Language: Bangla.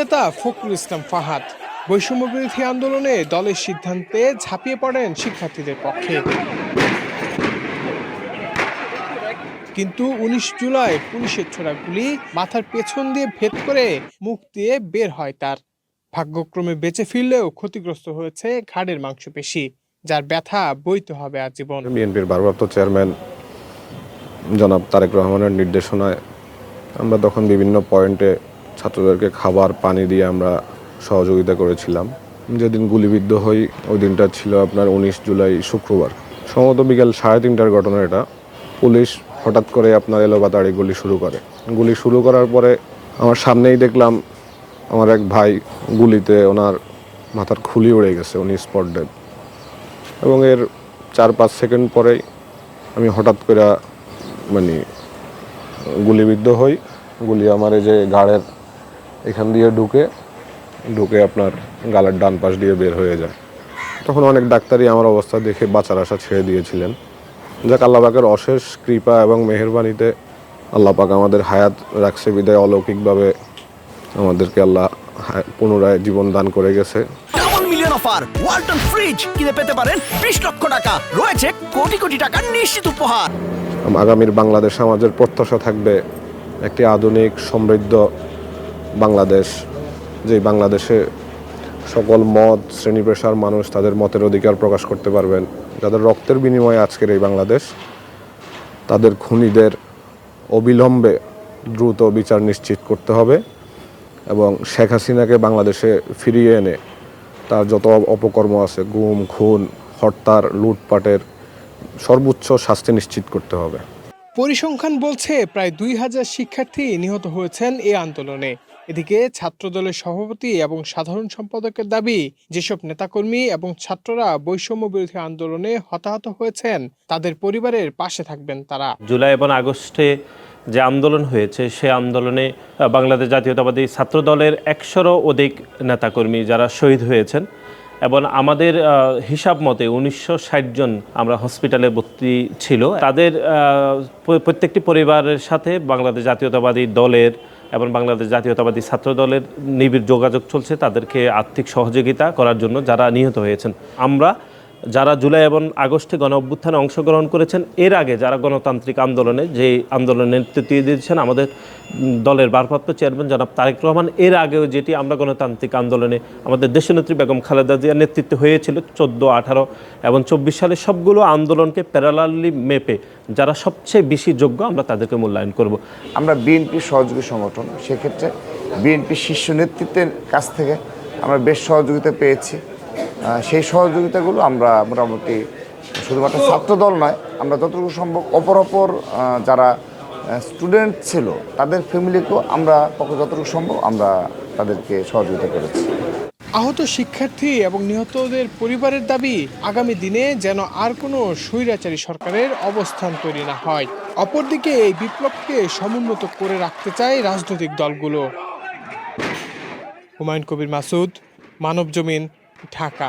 নেতা ফখরুল ইসলাম ফাহাদ বৈষম্য বিরোধী আন্দোলনে দলের সিদ্ধান্তে ঝাঁপিয়ে পড়েন শিক্ষার্থীদের পক্ষে। কিন্তু ১৯ জুলাই পুলিশের ছোড়া গুলি মাথার পেছন দিয়ে ভেদ করে মুখ দিয়ে বের হয় তার। ভাগ্যক্রমে বেঁচে ফিরলেও ক্ষতিগ্রস্ত হয়েছে ঘাড়ের মাংসপেশি, যার ব্যথা বইতে হবে আজীবন। বিএনপির ভারপ্রাপ্ত চেয়ারম্যান জনাব তারেক রহমানের নির্দেশনায় আমরা তখন বিভিন্ন পয়েন্টে ছাত্রদেরকে খাবার পানি দিয়ে আমরা সহযোগিতা করেছিলাম। যেদিন গুলিবিদ্ধ হই ওই দিনটা ছিল আপনার ১৯ জুলাই শুক্রবার, সম্ভবত বিকেল 3:30টার ঘটনা। এটা পুলিশ হঠাৎ করে আপনার এলোপাতাড়ি গুলি শুরু করার পরে আমার সামনেই দেখলাম আমার এক ভাই গুলিতে ওনার মাথার খুলি উড়ে গেছে, উনি স্পট ডেড। এবং এর 4-5 সেকেন্ড পরেই আমি হঠাৎ করে গুলিবিদ্ধ হই। গুলি আমার এই যে ঘাড়ের এখান দিয়ে ঢুকে আপনার গালের ডান পাশ দিয়ে বের হয়ে যায়। তখন অনেক ডাক্তারই আমার অবস্থা দেখে বাঁচার আশা ছেড়ে দিয়েছিলেন। যাক, আল্লাহ পাকের অশেষ কৃপা এবং মেহেরবানিতে আল্লাহ পাক আমাদের হায়াত রাখছে বিদায় অলৌকিকভাবে আমাদেরকে আল্লাহ পুনরায় জীবন দান করে গেছে। অফার ওয়ালটন ফ্রিজ কিনে পেতে পারেন 20 লক্ষ টাকা, রয়েছে কোটি কোটি টাকার নিশ্চিত উপহার। আগামীর বাংলাদেশ আমাদের প্রত্যাশা থাকবে একটি আধুনিক সমৃদ্ধ বাংলাদেশ, যে বাংলাদেশে সকল মত শ্রেণী পেশার মানুষ তাদের মতের অধিকার প্রকাশ করতে পারবেন। যাদের রক্তের বিনিময়ে আজকের এই বাংলাদেশ, তাদের খুনিদের অবিলম্বে দ্রুত বিচার নিশ্চিত করতে হবে এবং শেখ হাসিনাকে বাংলাদেশে ফিরিয়ে এনে তার যত অপকর্ম আছে, গুম, খুন, হত্যা, লুটপাটের সর্বোচ্চ শাস্তি নিশ্চিত করতে হবে। পরিসংখ্যান বলছে প্রায় ২,০০০ শিক্ষার্থী নিহত হয়েছেন এই আন্দোলনে। এদিকে ছাত্রদলের সভাপতি এবং সাধারণ সম্পাদকের দাবি, যেসব নেতাকর্মী এবং ছাত্ররা বৈষম্য বিরোধী আন্দোলনে হতাহত হয়েছেন তাদের পরিবারের পাশে থাকবেন তারা। জুলাই এবং আগস্টে যে আন্দোলন হয়েছে সে আন্দোলনে বাংলাদেশ জাতীয়তাবাদী ছাত্র দলের ১০০রও অধিক নেতাকর্মী যারা শহীদ হয়েছেন এবং আমাদের হিসাব মতে ১৯৬০ জন আমরা হসপিটালে ভর্তি ছিল। তাদের প্রত্যেকটি পরিবারের সাথে বাংলাদেশ জাতীয়তাবাদী দলের এবং বাংলাদেশ জাতীয়তাবাদী ছাত্র দলের নিবিড় যোগাযোগ চলছে তাদেরকে আর্থিক সহযোগিতা করার জন্য যারা নিহত হয়েছেন। আমরা যারা জুলাই এবং আগস্টে গণ অভ্যুত্থানে অংশগ্রহণ করেছেন, এর আগে যারা গণতান্ত্রিক আন্দোলনে যে আন্দোলনের নেতৃত্ব দিয়েছেন আমাদের দলের ভারপ্রাপ্ত চেয়ারম্যান জনাব তারেক রহমান, এর আগেও যেটি আমরা গণতান্ত্রিক আন্দোলনে আমাদের দেশনেত্রী বেগম খালেদা জিয়ার নেতৃত্বে হয়েছিল 14, 18 এবং 24 সালে, সবগুলো আন্দোলনকে প্যারালালি মেপে যারা সবচেয়ে বেশি যোগ্য আমরা তাদেরকে মূল্যায়ন করব। আমরা বিএনপির সহযোগী সংগঠন, সেক্ষেত্রে বিএনপির শীর্ষ নেতৃত্বের কাছ থেকে আমরা বেশ সহযোগিতা পেয়েছি। সেই সহযোগিতাগুলো আমরা মোটামুটি শুধুমাত্র ছাত্রদল নয়, আমরা যতটুকু সম্ভব অপর যারা স্টুডেন্ট ছিল তাদের ফ্যামিলিকেও আমরা যতটুকু সম্ভব আমরা তাদেরকে সহযোগিতা করেছি। আহত শিক্ষার্থী এবং নিহতদের পরিবারের দাবি, আগামী দিনে যেন আর কোনো স্বৈরাচারী সরকারের অবস্থান তৈরি না হয়। অপরদিকে এই বিপ্লবকে সমুন্নত করে রাখতে চায় রাজনৈতিক দলগুলো। হুমায়ুন কবির মাসুদ, মানবজমিন, ঢাকা।